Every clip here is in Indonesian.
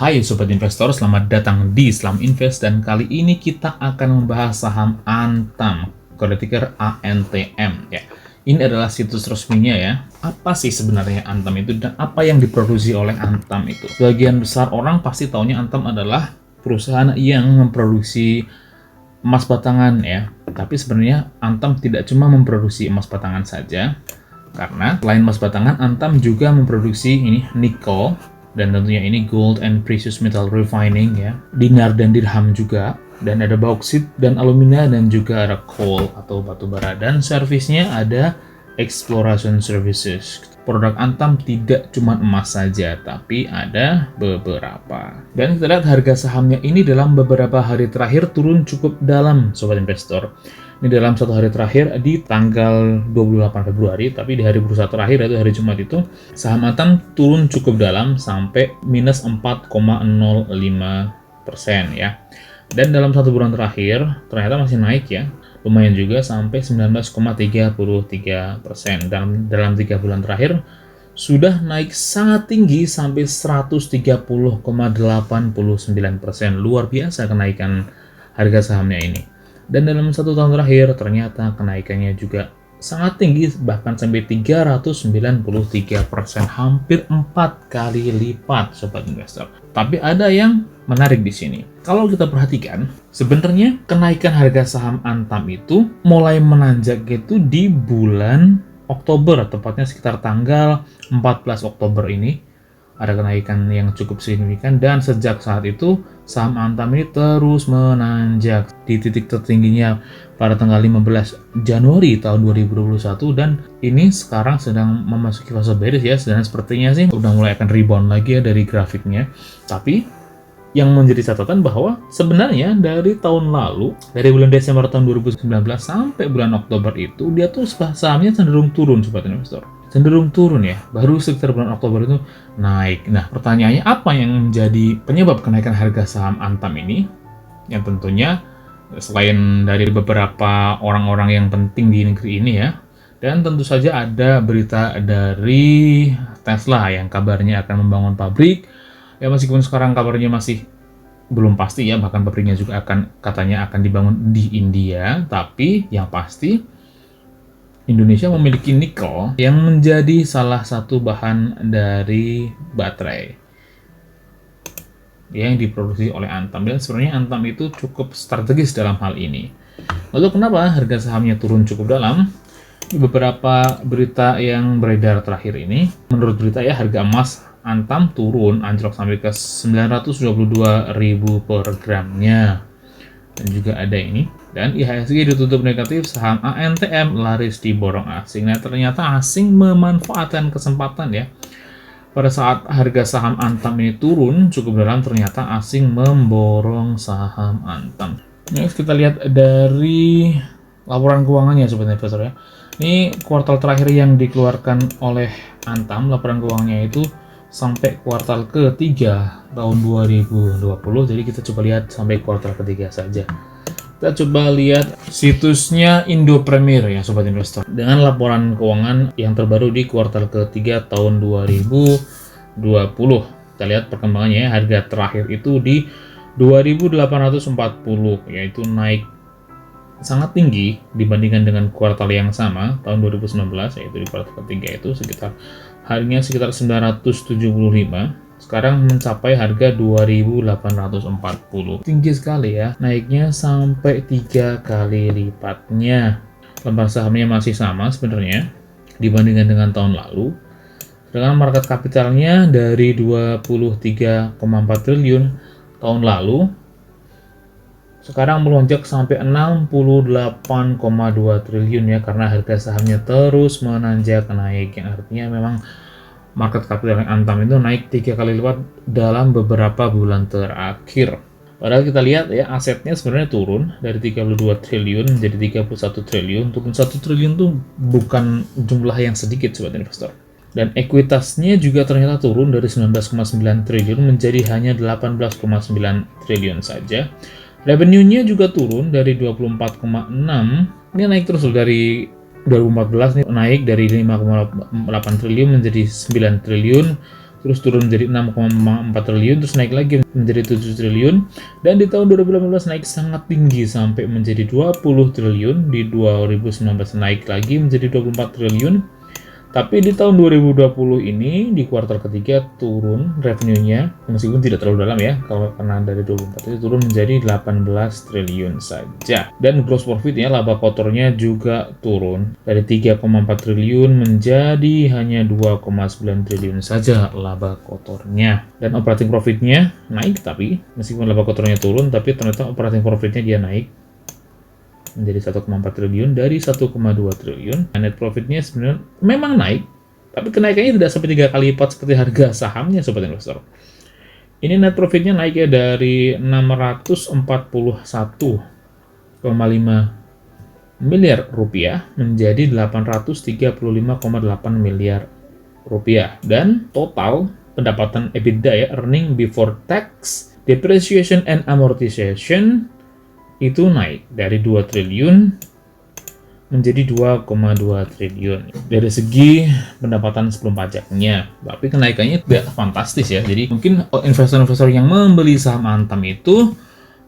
Hai Sobat Investor, selamat datang di Islam Invest dan kali ini kita akan membahas saham Antam, kode ticker ANTM ya. Ini adalah situs resminya ya. Apa sih sebenarnya Antam itu dan apa yang diproduksi oleh Antam itu? Sebagian besar orang pasti taunya Antam adalah perusahaan yang memproduksi emas batangan ya. Tapi sebenarnya Antam tidak cuma memproduksi emas batangan saja. Karena selain emas batangan, Antam juga memproduksi ini nikel, dan tentunya ini gold and precious metal refining ya, dinar dan dirham juga, dan ada bauksit dan alumina, dan juga ada coal atau batu bara, dan servisnya ada exploration services. Produk Antam tidak cuma emas saja, tapi ada beberapa. Dan kita lihat harga sahamnya ini dalam beberapa hari terakhir turun cukup dalam, Sobat Investor. Ini dalam satu hari terakhir di tanggal 28 Februari, tapi di hari bursa terakhir yaitu hari Jumat itu, saham Antam turun cukup dalam sampai minus 4,05% ya. Dan dalam satu bulan terakhir ternyata masih naik ya, lumayan juga sampai 19,33%. Dalam 3 bulan terakhir sudah naik sangat tinggi sampai 130,89%. Luar biasa kenaikan harga sahamnya ini. Dan dalam satu tahun terakhir ternyata kenaikannya juga sangat tinggi, bahkan sampai 393%, hampir 4 kali lipat, Sobat Investor. Tapi ada yang menarik di sini. Kalau kita perhatikan, sebenarnya kenaikan harga saham Antam itu mulai menanjak itu di bulan Oktober, tepatnya sekitar tanggal 14 Oktober ini. Ada kenaikan yang cukup signifikan, dan sejak saat itu saham Antam ini terus menanjak di titik tertingginya pada tanggal 15 Januari tahun 2021, dan ini sekarang sedang memasuki fase bearish ya, dan sepertinya sih udah mulai akan rebound lagi ya dari grafiknya. Tapi yang menjadi catatan bahwa sebenarnya dari tahun lalu, dari bulan Desember tahun 2019 sampai bulan Oktober itu, dia tuh sahamnya cenderung turun, Sobat Investor. Cenderung turun ya, baru sekitar bulan Oktober itu naik. Nah, pertanyaannya apa yang menjadi penyebab kenaikan harga saham Antam ini? Yang tentunya selain dari beberapa orang-orang yang penting di negeri ini ya, dan tentu saja ada berita dari Tesla yang kabarnya akan membangun pabrik. Ya, meskipun sekarang kabarnya masih belum pasti ya, bahkan pabriknya juga katanya akan dibangun di India, tapi yang pasti Indonesia memiliki nikel yang menjadi salah satu bahan dari baterai yang diproduksi oleh Antam, dan sebenarnya Antam itu cukup strategis dalam hal ini. Lalu kenapa harga sahamnya turun cukup dalam? Di beberapa berita yang beredar terakhir ini, menurut berita ya, harga emas Antam turun anjlok sampai ke 922.000 per gramnya. Dan juga ada ini, dan IHSG ditutup negatif, saham ANTM laris diborong asing. Nah, ternyata asing memanfaatkan kesempatan ya. Pada saat harga saham Antam ini turun cukup dalam, ternyata asing memborong saham Antam. Nah, kita lihat dari laporan keuangannya, Sobat Investor ya. Ini kuartal terakhir yang dikeluarkan oleh Antam, laporan keuangannya itu sampai kuartal ketiga tahun 2020. Jadi kita coba lihat sampai kuartal ketiga saja. Kita coba lihat situsnya Indo Premier ya, Sobat Investor, dengan laporan keuangan yang terbaru di kuartal ketiga tahun 2020. Kita lihat perkembangannya ya. Harga terakhir itu di 2.840, yaitu naik sangat tinggi dibandingkan dengan kuartal yang sama tahun 2019, yaitu di kuartal ketiga itu harganya sekitar 975, sekarang mencapai harga 2.840. Tinggi sekali ya, naiknya sampai 3 kali lipatnya. Lembar sahamnya masih sama sebenarnya dibandingkan dengan tahun lalu. Dengan market capitalnya dari 23,4 triliun tahun lalu, sekarang melonjak sampai 68,2 triliun ya, karena harga sahamnya terus menanjak naik, yang artinya memang market capital Antam itu naik 3 kali lipat dalam beberapa bulan terakhir. Padahal kita lihat ya, asetnya sebenarnya turun dari 32 triliun menjadi 31 triliun. Turun 1 triliun tuh bukan jumlah yang sedikit, Sobat Investor. Dan ekuitasnya juga ternyata turun dari 19,9 triliun menjadi hanya 18,9 triliun saja. Revenue-nya juga turun dari 24,6, ini naik terus dari 2014 nih, naik dari 5,8 triliun menjadi 9 triliun. terus turun menjadi 6,4 triliun, terus naik lagi menjadi 7 triliun, dan di tahun 2018 naik sangat tinggi sampai menjadi 20 triliun, di 2019 naik lagi menjadi 24 triliun, tapi di tahun 2020 ini, di kuartal ketiga turun revenue-nya, meskipun tidak terlalu dalam ya, kalau karena dari 24 itu turun menjadi 18 triliun saja. Dan gross profit-nya, laba kotornya juga turun dari 3,4 triliun menjadi hanya 2,9 triliun saja laba kotornya. Dan operating profit-nya naik, tapi meskipun laba kotornya turun, tapi ternyata operating profit-nya dia naik menjadi 1,4 triliun dari 1,2 triliun. Net profitnya sebenarnya memang naik, tapi kenaikannya tidak sampai 3 kali lipat seperti harga sahamnya, sobat investor. Ini net profitnya naik ya dari 641,5 miliar rupiah menjadi 835,8 miliar rupiah. Dan total pendapatan EBITDA ya, earning before tax, depreciation and amortization, itu naik dari 2 triliun menjadi 2,2 triliun dari segi pendapatan sebelum pajaknya. Tapi kenaikannya tidak fantastis ya. Jadi mungkin investor-investor yang membeli saham Antam itu,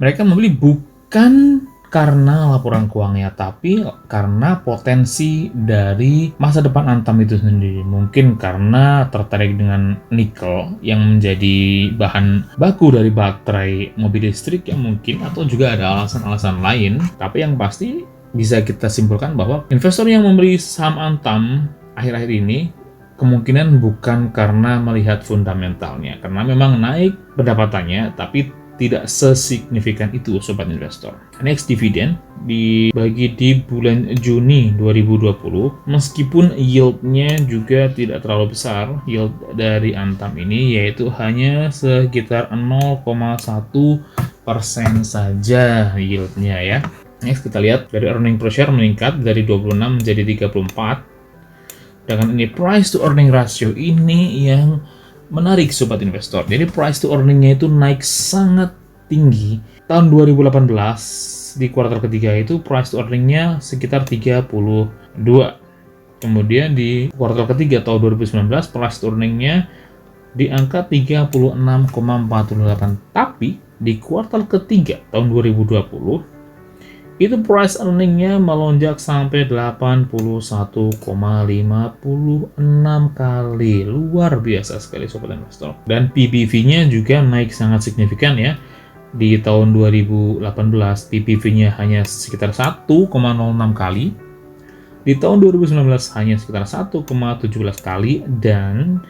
mereka membeli bukan karena laporan keuangannya, tapi karena potensi dari masa depan Antam itu sendiri. Mungkin karena tertarik dengan nikel yang menjadi bahan baku dari baterai mobil listrik yang mungkin, atau juga ada alasan-alasan lain. Tapi yang pasti bisa kita simpulkan bahwa investor yang membeli saham Antam akhir-akhir ini kemungkinan bukan karena melihat fundamentalnya, karena memang naik pendapatannya, tapi tidak sesignifikan itu, sobat investor. Next, dividen dibagi di bulan Juni 2020, meskipun yieldnya juga tidak terlalu besar, yield dari Antam ini yaitu hanya sekitar 0,1% saja yieldnya ya. Next, kita lihat dari earning per share meningkat dari 26 menjadi 34. Dengan ini price to earning ratio ini yang menarik, sobat investor. Jadi price to earning-nya itu naik sangat tinggi. Tahun 2018 di kuartal ketiga itu price to earning-nya sekitar 32. Kemudian di kuartal ketiga tahun 2019 price to earning-nya di angka 36,48. Tapi di kuartal ketiga tahun 2020 itu price earning-nya melonjak sampai 81,56 kali. Luar biasa sekali, sobat investor. Dan PBV-nya juga naik sangat signifikan ya. Di tahun 2018 PBV-nya hanya sekitar 1,06 kali. Di tahun 2019 hanya sekitar 1,17 kali, dan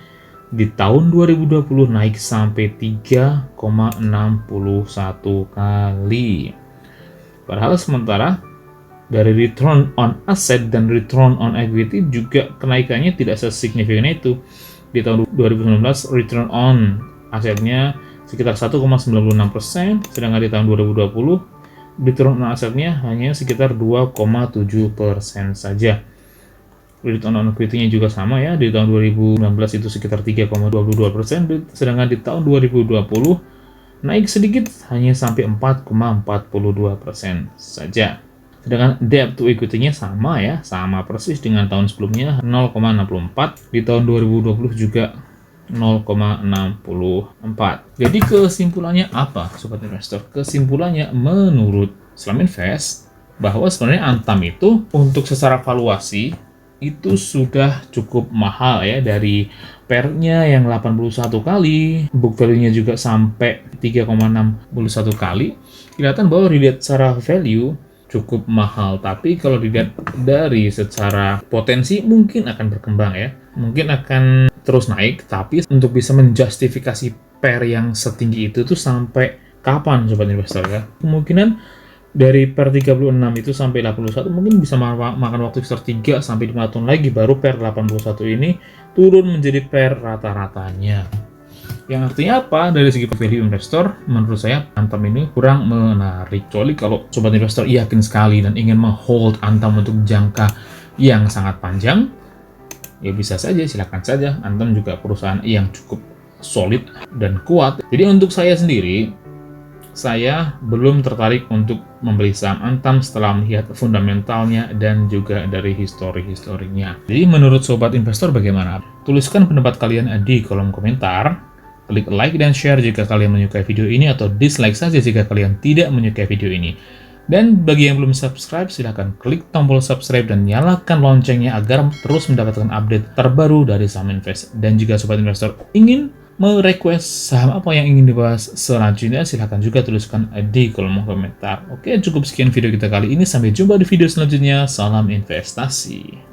di tahun 2020 naik sampai 3,61 kali. Padahal sementara dari return on asset dan return on equity juga kenaikannya tidak sesignifikan itu. Di tahun 2019 return on asetnya sekitar 1,96%, sedangkan di tahun 2020 return on asetnya hanya sekitar 2,7% saja. Return on equity-nya juga sama ya, di tahun 2019 itu sekitar 3,22%, sedangkan di tahun 2020 naik sedikit hanya sampai 4,42% saja. Sedangkan debt to equity-nya sama ya, sama persis dengan tahun sebelumnya 0,64, di tahun 2020 juga 0,64. Jadi kesimpulannya apa, sobat investor? Kesimpulannya menurut Islam Invest bahwa sebenarnya Antam itu untuk secara valuasi itu sudah cukup mahal ya, dari PER-nya yang 81 kali, book value-nya juga sampai 3,61 kali. Kelihatan bahwa dilihat secara value cukup mahal, tapi kalau dilihat dari secara potensi mungkin akan berkembang ya. Mungkin akan terus naik, tapi untuk bisa menjustifikasi PER yang setinggi itu tuh sampai kapan, sobat investor ya? Kemungkinan dari per 36 itu sampai 81 mungkin bisa makan waktu sekitar 3 sampai 5 tahun lagi, baru per 81 ini turun menjadi per rata-ratanya. Yang artinya apa? Dari segi value investor, menurut saya Antam ini kurang menarik. Kecuali kalau sobat investor yakin sekali dan ingin menghold Antam untuk jangka yang sangat panjang, ya bisa saja, silakan saja. Antam juga perusahaan yang cukup solid dan kuat. Jadi untuk saya sendiri, saya belum tertarik untuk membeli saham Antam setelah melihat fundamentalnya dan juga dari historinya. Jadi menurut sobat investor bagaimana? Tuliskan pendapat kalian di kolom komentar. Klik like dan share jika kalian menyukai video ini, atau dislike saja jika kalian tidak menyukai video ini. Dan bagi yang belum subscribe, silahkan klik tombol subscribe dan nyalakan loncengnya agar terus mendapatkan update terbaru dari Saham Invest. Dan jika sobat investor ingin merequest saham apa yang ingin dibahas selanjutnya, silahkan juga tuliskan di kolom komentar. Oke, cukup sekian video kita kali ini. Sampai jumpa di video selanjutnya. Salam investasi.